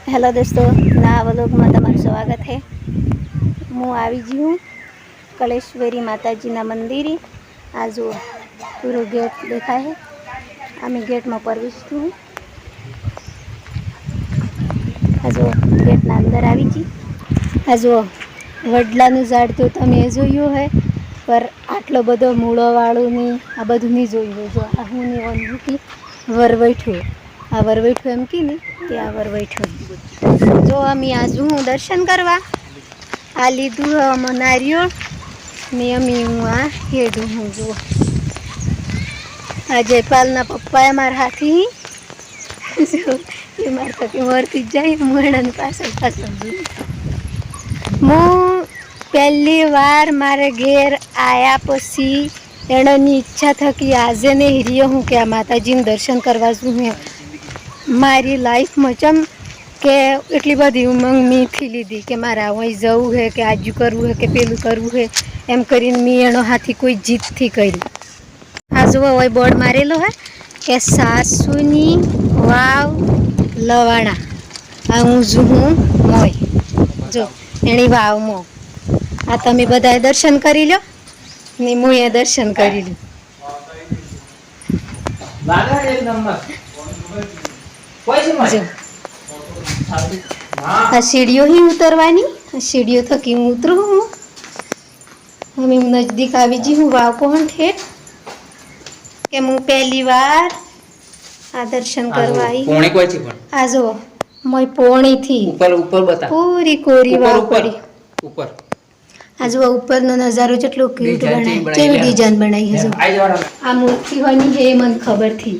Hello दोस्तों, नया vlog में तमाરું स्वागत है। હું આવી ગઈ હું કલેશ્વરી માતાજીના મંદિરે। આ જો પૂરો ગેટ દેખાય है। અમે ગેટમાં પ્રવેશતું હું। આ જો ગેટના અંદર આવી ગઈ। આ જો વડલાનું ઝાડ તો તમે જોયું है, पर આટલો બધો મૂળોવાળું ની આ બધું નહીં જોયું। જો આ હું ની ઓન की વરવૈઠું, આ વરવૈઠું એમ की नहीं તે આ વરવૈઠું। जो अमी आज हूँ दर्शन करवा आ लीधु है नारियल ने अमी हूँ आ हेडू हूँ। जो आ जयपाल ना पप्पा मारा हाथी जो ये मार थकी मरती जाए मुहण पास मु पहली बार मारे घेर आया पसी एनी इच्छा थकी आज ने हिरियो हूँ कि आ माताजी दर्शन करवा जू है। मारी लाइफ में चम के एटली बड़ी उमंग मी थी लीधी कि मारा वहीं जवू है कि आजू करवू है कि पेलू करवू है एम करीने मी एनो हाथी कोई जीत थी करी। आ जो वही बोर्ड मारेलो है कि सासूनी वाव लवाणा आ हूँ जू हूँ मोय जो एनी वाव मो आ तमे बधाए दर्शन करी लो ने मुए दर्शन करी ली। आ सीढ़ियों ही उतरवानी, सीढ़ियों थकी हूँ उतरू हूँ। हमें नजदीक आवी जी हूँ वाव पहुंच ठेठ के मु पहली बार आ दर्शन करवाई। आ जो मैं पोणी थी ऊपर ऊपर बता पूरी कोरी वाव पड़ी ऊपर। आ जो ऊपर नो नजारो जेटलो क्यूट बनाई केवी डिजाइन बनाई है। जो आ मूर्ति होनी है मन खबर थी,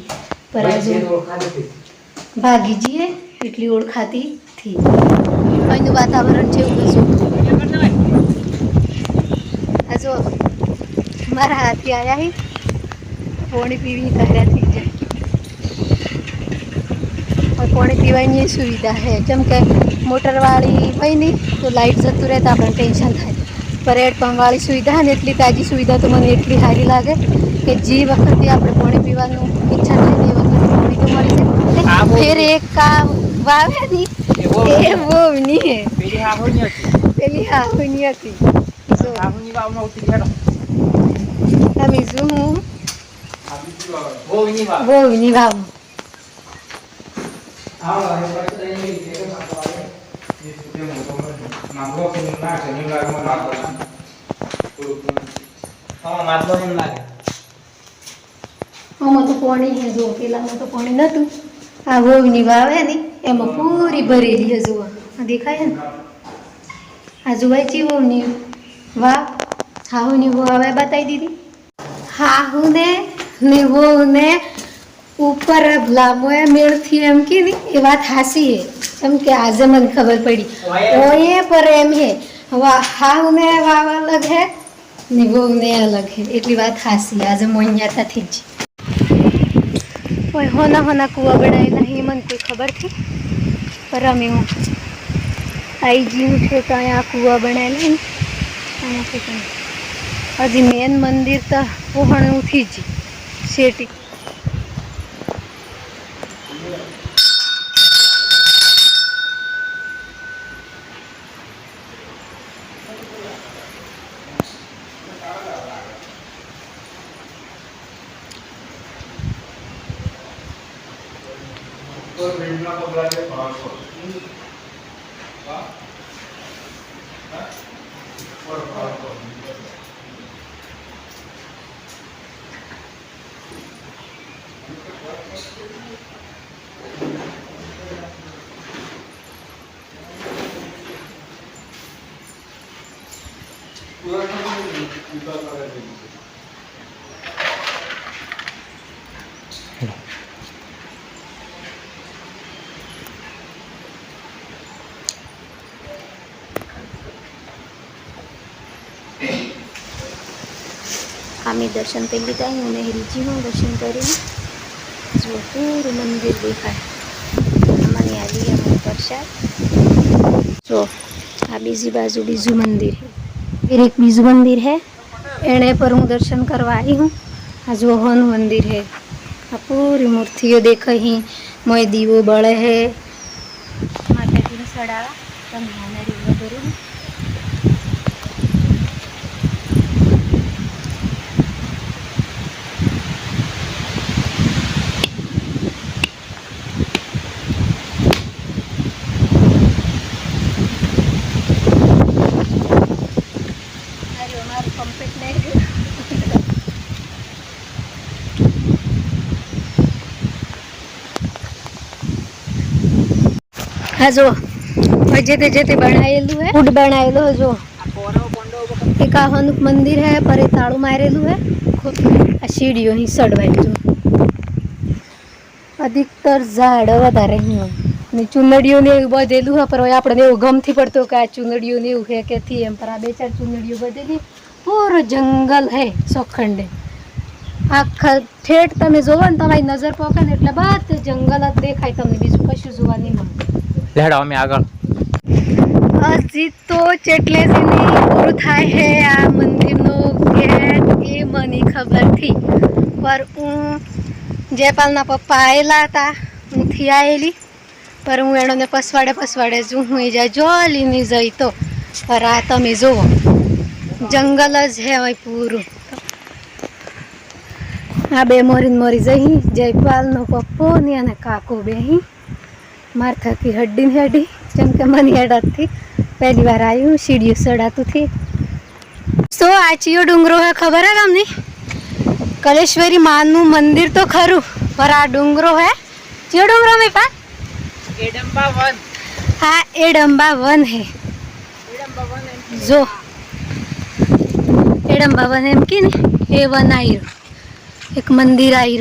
पर आ जो भागी जी है એટલી ઓળખાતી थी। અહીંનું વાતાવરણ છે એવું જો આ જો મારા હાથી આયા હી પાણી પીવી કર્યા થઈ જાય। और पानी पीवानी सुविधा है जम के मोटर वाली भाई नहीं तो लाइट जतु रहे तो अपन टेंशन थाय, पर हेडपंप वाली सुविधा है एटली ताजी सुविधा तो मैंने एटली सारी लगे कि जी वखत આપણે पानी पीवानी इच्छा થાય એ वखत पानी तो मળી જાય। फिर एक का वावे नहीं ये वो नहीं है पहली हाहुनी थी जो हाहुनी वाव में उठी गया हम जो हूं वो नहीं वाव आओ है पर तो ये देखो माता वाले ये छोटे मोटो मांगो के ना शनि लाग में मात हां मातलो नहीं लागे हम तो पानी है जो पेला में तो पानी न तू आ वो नहीं वावे नहीं एम पूरी भरेली है। जो दिखाय है आ जुवाई वो नहीं वाह हाहू ने वो आवे बताई दीदी हाहू ने वो ने ऊपर भलामोए मेल थी एम की नहीं ये बात हासी है एम के आज मन खबर पड़ी ओ ये पर एम है वाह हाहू ने वाव अलग है ने वो ने अलग है एटली बात हासी आज मोन्याता थी जी। कोई होना होना कुआ बनाएला ही मन कोई खबर थी, पर अमी हूँ आई जी उठे तो यहाँ कुआ बनाएला हजी मेन मंदिर तो पोहणू थी जी शेटी। आम्ही दर्शन कर लीधा हूँ नेहरीजी हूँ दर्शन करी जो पूरे मंदिर देखाय अमने आ गई अमने प्रसाद। जो आ बीजी बाजू बीजू मंदिर है, फिर एक बीजू मंदिर है एने पर हूँ दर्शन करवा आई हूँ। आ जो हनु मंदिर है आ पूरी मूर्तियों देख ही मोय दीवो बड़े है માતાજીને સડાવા તમે નારી વધરું हाँ जो जेते जेते बनाएलू है फूड बनाएलो है जो एक हनुक मंदिर है पर ताड़ू मारेलू है आ सीढ़ियों ही सड़वाई जो अधिकतर झाड़ वधारे ने चुनड़ियों ने बधेलू है पर आपणे एवं गमथी पड़तो के आ चुनड़ियों ने एवं है के थी एम पर आ 2-4 चुनड़ियों बधेली पूरो जंगल है सोखंडे आखा ठेठ तमे जोवा ने तमारी नजर पके ने એટલે બધું જંગલ જ દેખાય તમને બીજું કશું જોવા નહીં મળે લેડો અમે આગળ હજી તો ચેટલેસીની પૂરું થાય છે આ મંદિરનો ગેટ એ મને ખબર થી પર હું જયપાલના પપ્પા આવેલા હતા હુંથી આવેલી પર હું એણોને પસવાડે જો હું એ જાય જોલીને જઈ તો પર આ તમે જુઓ જંગલ જ છે હવે પૂરું આ બે મોરી જઈ જયપાલનો પપ્પો ને અને કાકો બેહી मार थकी हड्डी ने हड्डी जम के मन हेडत थी पहली बार आई हूँ सीढ़ी सड़ातु थी सो आचियो डूंगरो है खबर है तमने कलेश्वरी मानु मंदिर तो खरू पर आ डूंगरो है चियो डूंगरो में पा एडम्बा वन हाँ एडम्बा वन है जो एडम्बा वन एम की ने ए वन आई एक मंदिर आई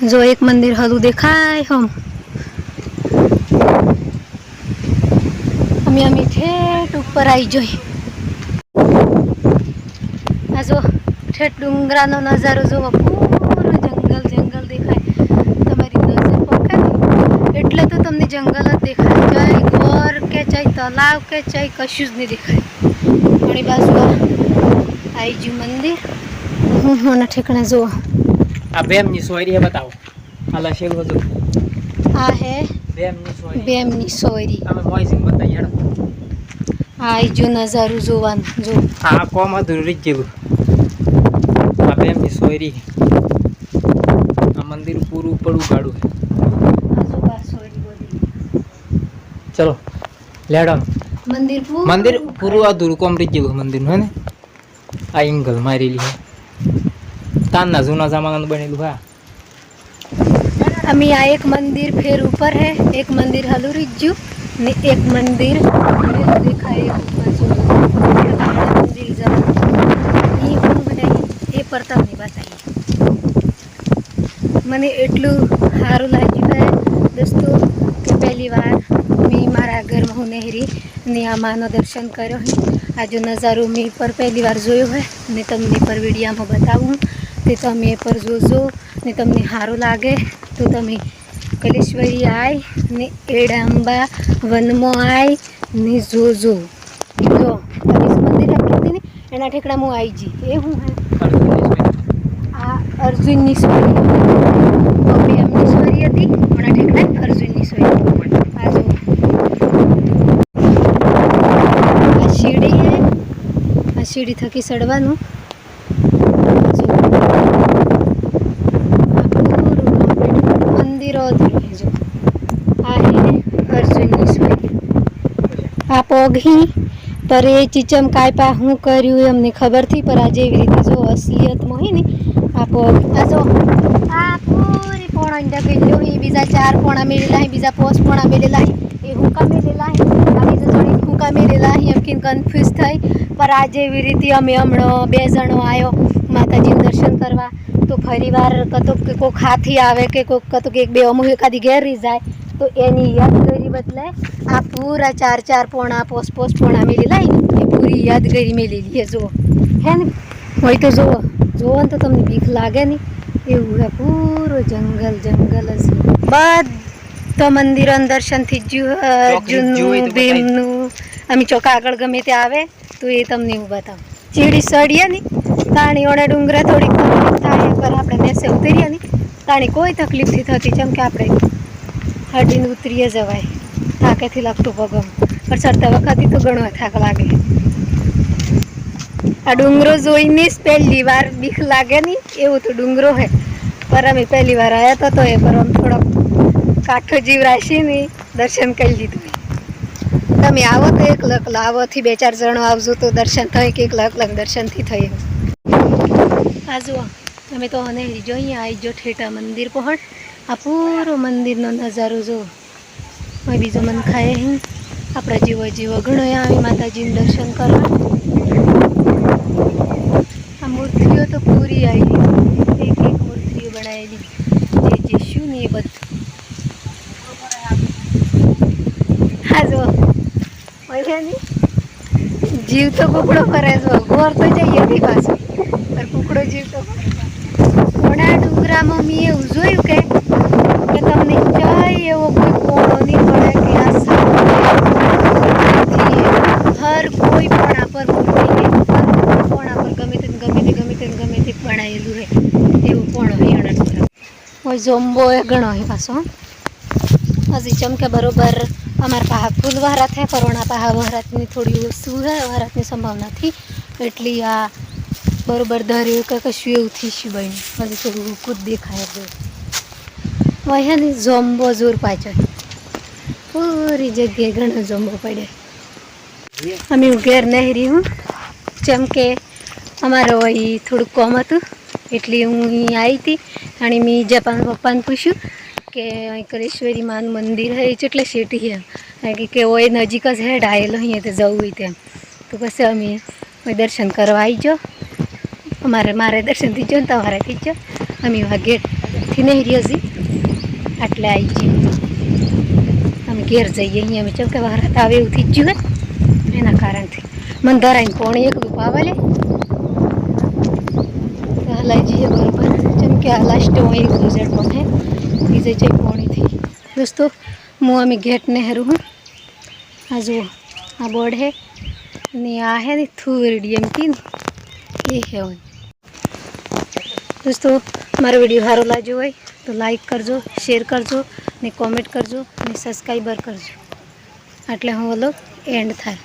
जो एक मंदिर हलू देखाय हम अमी ठेठ ऊपर आई जोई आ जो ठेठ डूंगरानो नजारो जो पूरो जंगल जंगल देखाय तमारी नजर पके એટલે તો તમને જંગલ જ દેખાય ચાય ગોર કે ચાય તલાવ કે ચાય કશું જ નહીં દેખાય ઘણી બાજુ आई जो मंदिर હું હોના ઠેકણા જો આ બેમની સોયરી है बताओ आला शेल हो जो आ है बेमनी सोयरी हमें वॉइसिंग बताइए यार आई जो नजारू जोवान जो हां कोम अधूरी जेलू आ बेमनी सोयरी आ मंदिर पूरू पड़ू गाड़ू है आजू बा सोयरी बोली चलो लेडो मंदिर पूरू अधूरू कोम री जेलू मंदिर है ने आ एंगल मारेली है ताना जूना जमाना में बनेलू है अमी आ एक मंदिर फिर ऊपर है एक मंदिर हलू रिज्जू ने एक मंदिर दिखाए मंदिर ये परतम नहीं बताइए मने एटलू हारू लाग्यू है दोस्तों कि पहली बार मैं मारा घर में हूँ नेहरी ने आ मानो दर्शन करो है आ जो नज़ारो मैं पर पहली बार जोयो है ने तमने पर वीडियो में बताऊँ ते तमे पर जोजो ने तमने हारू लागे तो तमे कलेश्वरी आई ने एडम्बा वन में आई ने जोजो जो इस मंदिर है कहते ने एना ठेकड़ा में आई जी ए हूँ है आ अर्जुन नी सोरी मम्मी अमनी सोरी थी ओना ठेकड़ा अर्जुन नी सोरी आ जो आ सीढ़ी है आ सीढ़ी थकी सड़वानु आ पगी पर ये चीचम काय पा हूँ कर्यु अमने खबर थी पर आज एवी रीते जो असलियत में ही आ पग आ जो आ पूरी पोणा डकेलो ही बीजा 4 पोणा मेलेला है बीजा 5 पोणा मेलेला है ए हुका मेलेला है आ बीजा थोड़ी हुका मेलेला है एमकीन कन्फ्यूज थई पर आज एवी रीते अमे हमणो 2 जणो आयो माताजी दर्शन करवा तो फरीवार कतो के कोक हाथी आवे के कोक कतो के 1-2 अमु एकादी घेरी जाए तो एनी यादगारी बदले आ पूरा 4-4 पोणा 5-5 पोणा मेलेला है ये पूरी यादगारी मेलेली है जो है ने वही तो जो तो तमने बीक लागे नहीं एवं है पूरो जंगल जंगल बधा मंदिर दर्शन थी अर्जुननु भीमनु अमी चौका आगळ गमे ते आवे तो ये तमने एवं बताऊं चीड़ी सड़िया नहीं ताणी ओने डूंगरा थोड़ी कम थाय पर आपणे नेसे उतरिया नहीं તાણી કોઈ તકલીફ નથી થતી, જેમ કે આપણે હડીને ઉતરીએ જવાય, થાકેથી લાગતું પગમ, પણ ચડતા વખતે તો ઘણો થાક લાગે. આ ડુંગરો જોઈને જ પહેલી વાર બીક લાગે નહીં એવું તો ડુંગરો હે, પર અમે પહેલી વાર આવ્યા હતા તો એ પર આમ થોડોક કાઠો જીવ રાશી ને દર્શન કરી લીધું. તમે આવો તો એકલા એકલા આવોથી 2-4 જણો આવજો તો દર્શન થાય, કે એકલા એકલા દર્શનથી થઈ. આ જુઓ અમે તો હનેરી જો અહીંયા આવી જો ઠેઠા મંદિર પહોંચ, આ પૂરો મંદિરનો નજારો જો. બીજો મન ખાય અહીં આપણા જીવો ઘણો આવી માતાજીનું દર્શન કરવા. આ મૂર્તિઓ તો પૂરી આવી, એક મૂર્તિઓ બનાવેલી જે શું ને એ બધું. હા જો જીવ તો કુકડો ફરે જો, ગોર તો જઈએ હતી પાછું, પણ કુકડો જીવ તો ઘણા ડુંગરામાં મેં એવું જોયું કે તમને ક્યાંય એવો કોઈ પોણો નહીં પડે કે આ હર કોઈ પોણા પર પોણા પર ગમે તે બનાવેલું હોય એવું પોણો હોય. જોમ્બો એ ઘણો હોય પાછો. હજી ચમકે બરોબર અમારા પાહા ફૂલ વહરાત હે, પરોણા પાહા વહરાતની થોડી ઓછું હે, વહરાતની સંભાવના નથી એટલી. આ બરોબર ધર્યું કે કશું એવું થઈશું બન્યું, હજી થોડું કૂદ દેખાય જો. વહેની જોમ્બો જોર પાછળ પૂરી જગ્યાએ ઘણો જોમ્બો પડે. અમે ઘેર નહેરી હું, જેમ કે અમારે અહીં થોડુંક કોમ હતું એટલે હું અહીં આવી હતી. અને મેં જપાન પપ્પાને પૂછ્યું કે અહીં કરેશ્વરી માનું મંદિર હે એટલે શેટી હે, કે ઓય નજીક જ હે ડાયેલો અહીંયા તો જવું હોય તેમ. તો પછી અમે દર્શન કરવા આવી જાઓ, મારે દર્શનથી જો ને તમારે થઈ જાઓ. અમે આ ગેટથી નહેરી હજી આટલે આવી જઈએ, અમે ઘેર જઈએ. અહીંયા અમે ચમકે વરાત આવે એવું થઈ ગયું હે, એના કારણથી મને ધરાઈને પોણી એકલું પાવા લે હલાઈ જઈએ બરોબર. જેમ કે આ લાસ્ટ હું એક ગુજર પણ હે બીજે જઈ પોણીથી. દોસ્તો હું અમે ગેટ નહેરું હું, આ જુઓ આ બોર્ડ હે ને આ હે ને થુરડી એમ કે એ હે હોય. દોસ્તો મારો વિડીયો સારો લાગ્યો હોય તો લાઈક કરજો, શેર કરજો ને કોમેન્ટ કરજો ને સબસ્ક્રાઈબર કરજો. આટલે હું વ્લોગ એન્ડ થાય.